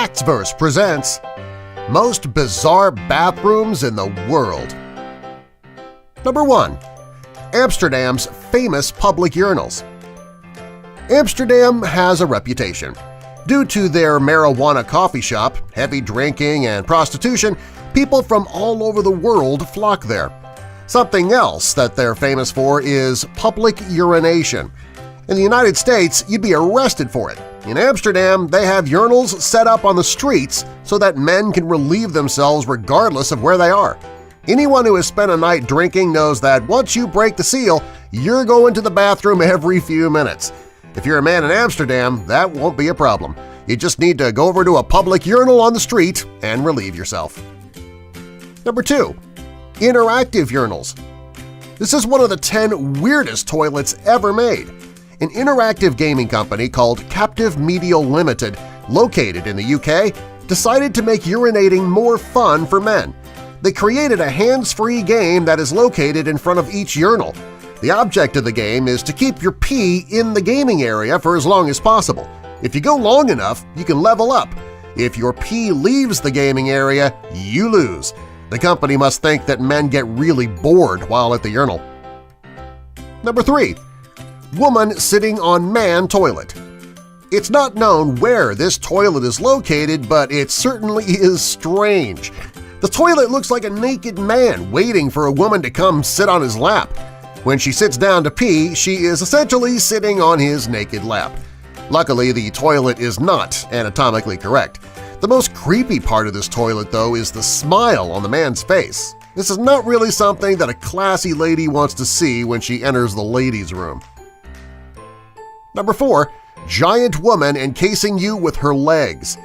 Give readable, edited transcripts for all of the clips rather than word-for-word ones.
Factsverse presents Most Bizarre Bathrooms in the World. Number 1. Amsterdam's famous public urinals. Amsterdam has a reputation. Due to their marijuana coffee shop, heavy drinking, and prostitution, people from all over the world flock there. Something else that they're famous for is public urination. In the United States, you'd be arrested for it. In Amsterdam, they have urinals set up on the streets so that men can relieve themselves regardless of where they are. Anyone who has spent a night drinking knows that once you break the seal, you're going to the bathroom every few minutes. If you're a man in Amsterdam, that won't be a problem. You just need to go over to a public urinal on the street and relieve yourself. Number 2. Interactive urinals. This is one of the 10 weirdest toilets ever made. An interactive gaming company called Captive Media Limited, located in the UK, decided to make urinating more fun for men. They created a hands-free game that is located in front of each urinal. The object of the game is to keep your pee in the gaming area for as long as possible. If you go long enough, you can level up. If your pee leaves the gaming area, you lose. The company must think that men get really bored while at the urinal. Number 3. Woman sitting on man toilet. It's not known where this toilet is located, but it certainly is strange. The toilet looks like a naked man waiting for a woman to come sit on his lap. When she sits down to pee, she is essentially sitting on his naked lap. Luckily, the toilet is not anatomically correct. The most creepy part of this toilet, though, is the smile on the man's face. This is not really something that a classy lady wants to see when she enters the ladies' room. Number 4. Giant woman encasing you with her legs.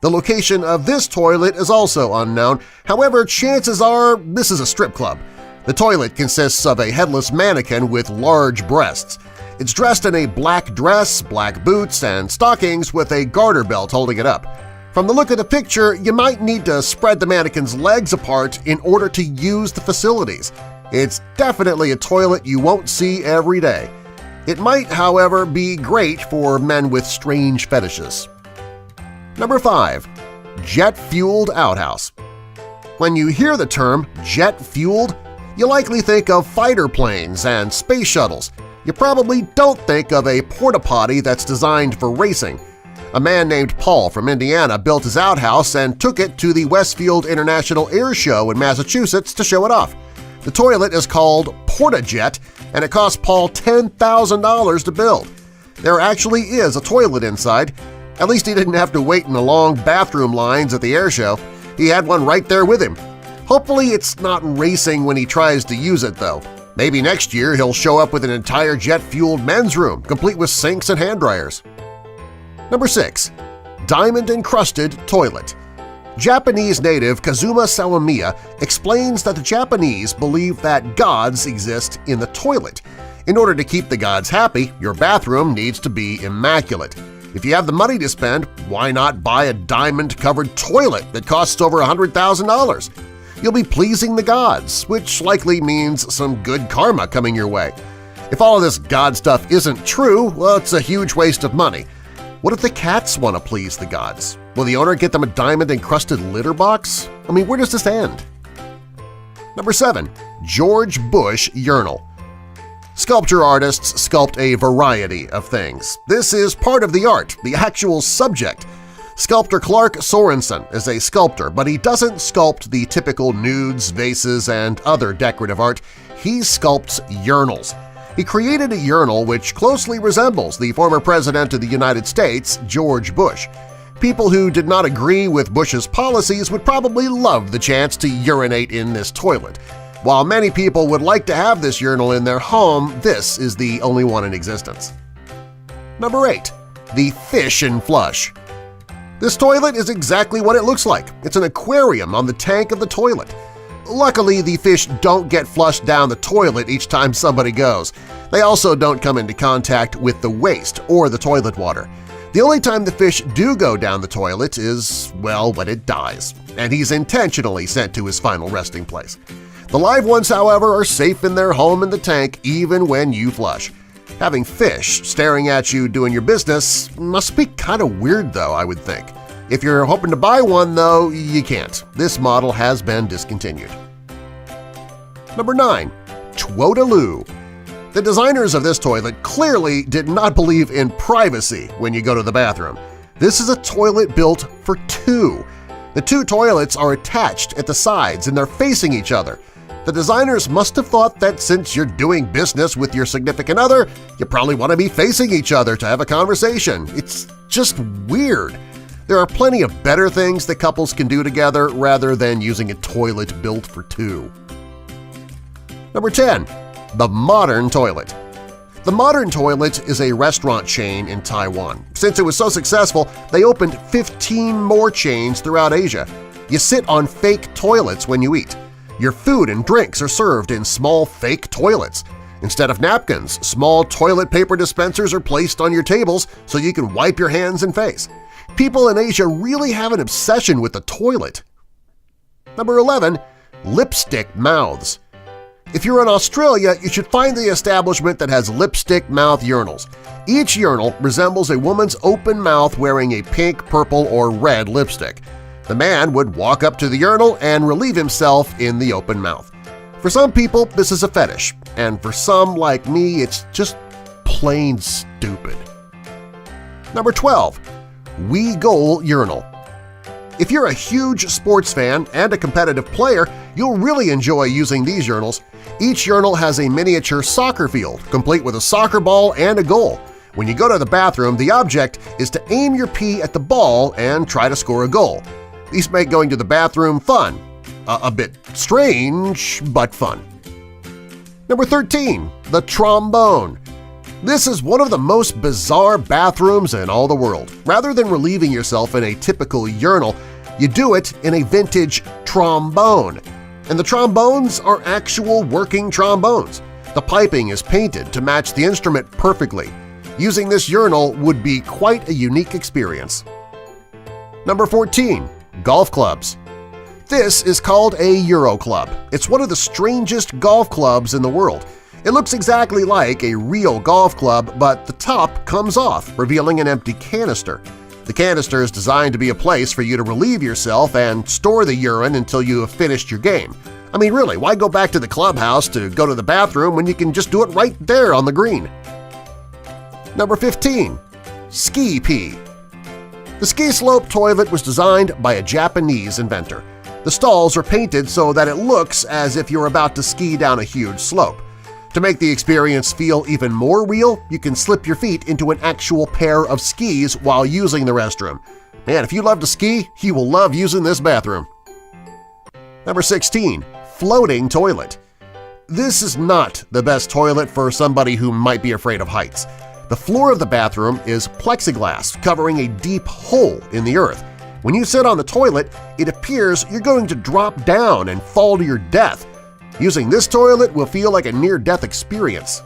The location of this toilet is also unknown, however, chances are this is a strip club. The toilet consists of a headless mannequin with large breasts. It's dressed in a black dress, black boots, and stockings with a garter belt holding it up. From the look of the picture, you might need to spread the mannequin's legs apart in order to use the facilities. It's definitely a toilet you won't see every day. It might, however, be great for men with strange fetishes. Number 5. Jet-fueled outhouse. When you hear the term jet-fueled, you likely think of fighter planes and space shuttles. You probably don't think of a porta-potty that's designed for racing. A man named Paul from Indiana built his outhouse and took it to the Westfield International Air Show in Massachusetts to show it off. The toilet is called PortaJet, and it cost Paul $10,000 to build. There actually is a toilet inside. At least he didn't have to wait in the long bathroom lines at the air show. He had one right there with him. Hopefully it's not racing when he tries to use it, though. Maybe next year he'll show up with an entire jet-fueled men's room, complete with sinks and hand dryers. Number 6. Diamond-encrusted toilet. Japanese native Kazuma Sawamiya explains that the Japanese believe that gods exist in the toilet. In order to keep the gods happy, your bathroom needs to be immaculate. If you have the money to spend, why not buy a diamond-covered toilet that costs over $100,000? You'll be pleasing the gods, which likely means some good karma coming your way. If all of this god stuff isn't true, well, it's a huge waste of money. What if the cats want to please the gods? Will the owner get them a diamond-encrusted litter box? I mean, where does this end? Number 7. George Bush urinal. Sculpture artists sculpt a variety of things. This is part of the art, the actual subject. Sculptor Clark Sorensen is a sculptor, but he doesn't sculpt the typical nudes, vases, and other decorative art. He sculpts urinals. He created a urinal which closely resembles the former President of the United States, George Bush. People who did not agree with Bush's policies would probably love the chance to urinate in this toilet. While many people would like to have this urinal in their home, this is the only one in existence. Number 8. The Fish and Flush. This toilet is exactly what it looks like. It's an aquarium on the tank of the toilet. Luckily, the fish don't get flushed down the toilet each time somebody goes. They also don't come into contact with the waste or the toilet water. The only time the fish do go down the toilet is, well, when it dies, and he's intentionally sent to his final resting place. The live ones, however, are safe in their home in the tank even when you flush. Having fish staring at you doing your business must be kind of weird, though, I would think. If you're hoping to buy one, though, you can't. This model has been discontinued. Number 9. Twodaloo. The designers of this toilet clearly did not believe in privacy when you go to the bathroom. This is a toilet built for two. The two toilets are attached at the sides and they're facing each other. The designers must have thought that since you're doing business with your significant other, you probably want to be facing each other to have a conversation. It's just weird. There are plenty of better things that couples can do together rather than using a toilet built for two. Number 10. The modern toilet. The Modern Toilet is a restaurant chain in Taiwan. Since it was so successful, they opened 15 more chains throughout Asia. You sit on fake toilets when you eat. Your food and drinks are served in small fake toilets. Instead of napkins, small toilet paper dispensers are placed on your tables so you can wipe your hands and face. People in Asia really have an obsession with the toilet. Number 11. Lipstick mouths. If you're in Australia, you should find the establishment that has lipstick mouth urinals. Each urinal resembles a woman's open mouth wearing a pink, purple, or red lipstick. The man would walk up to the urinal and relieve himself in the open mouth. For some people, this is a fetish, and for some, like me, it's just plain stupid. Number 12. Wee Goal Urinal. If you're a huge sports fan and a competitive player, you'll really enjoy using these urinals. Each urinal has a miniature soccer field, complete with a soccer ball and a goal. When you go to the bathroom, the object is to aim your pee at the ball and try to score a goal. These make going to the bathroom fun. A bit strange, but fun. Number 13. The trombone. This is one of the most bizarre bathrooms in all the world. Rather than relieving yourself in a typical urinal, you do it in a vintage trombone. And the trombones are actual working trombones. The piping is painted to match the instrument perfectly. Using this urinal would be quite a unique experience. Number 14. Golf clubs. This is called a Euro Club. It's one of the strangest golf clubs in the world. It looks exactly like a real golf club, but the top comes off, revealing an empty canister. The canister is designed to be a place for you to relieve yourself and store the urine until you have finished your game. I mean, really, why go back to the clubhouse to go to the bathroom when you can just do it right there on the green? Number 15. Ski pee. The ski slope toilet was designed by a Japanese inventor. The stalls are painted so that it looks as if you're about to ski down a huge slope. To make the experience feel even more real, you can slip your feet into an actual pair of skis while using the restroom. Man, if you love to ski, you will love using this bathroom. Number 16. Floating toilet. This is not the best toilet for somebody who might be afraid of heights. The floor of the bathroom is plexiglass covering a deep hole in the earth. When you sit on the toilet, it appears you're going to drop down and fall to your death. Using this toilet will feel like a near-death experience.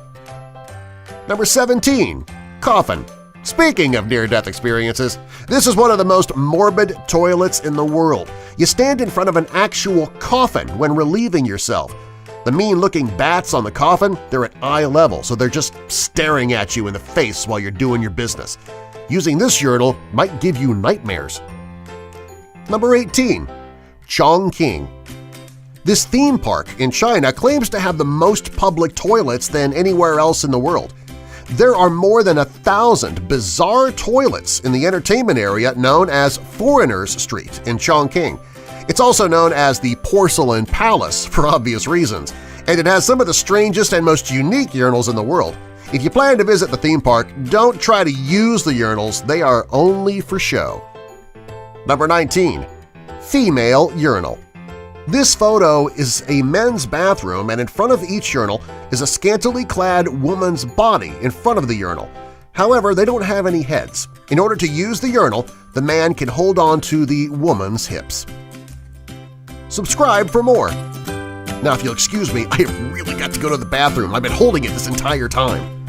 Number 17. Coffin. Speaking of near-death experiences, this is one of the most morbid toilets in the world. You stand in front of an actual coffin when relieving yourself. The mean-looking bats on the coffin, they're at eye level, so they're just staring at you in the face while you're doing your business. Using this urinal might give you nightmares. Number 18. Chongqing. This theme park in China claims to have the most public toilets than anywhere else in the world. There are more than 1,000 bizarre toilets in the entertainment area known as Foreigners Street in Chongqing. It's also known as the Porcelain Palace for obvious reasons, and it has some of the strangest and most unique urinals in the world. If you plan to visit the theme park, don't try to use the urinals, they are only for show. Number 19. Female urinal. This photo is a men's bathroom, and in front of each urinal is a scantily clad woman's body in front of the urinal. However, they don't have any heads. In order to use the urinal, the man can hold on to the woman's hips. Subscribe for more. Now, if you'll excuse me, I have really got to go to the bathroom. I've been holding it this entire time.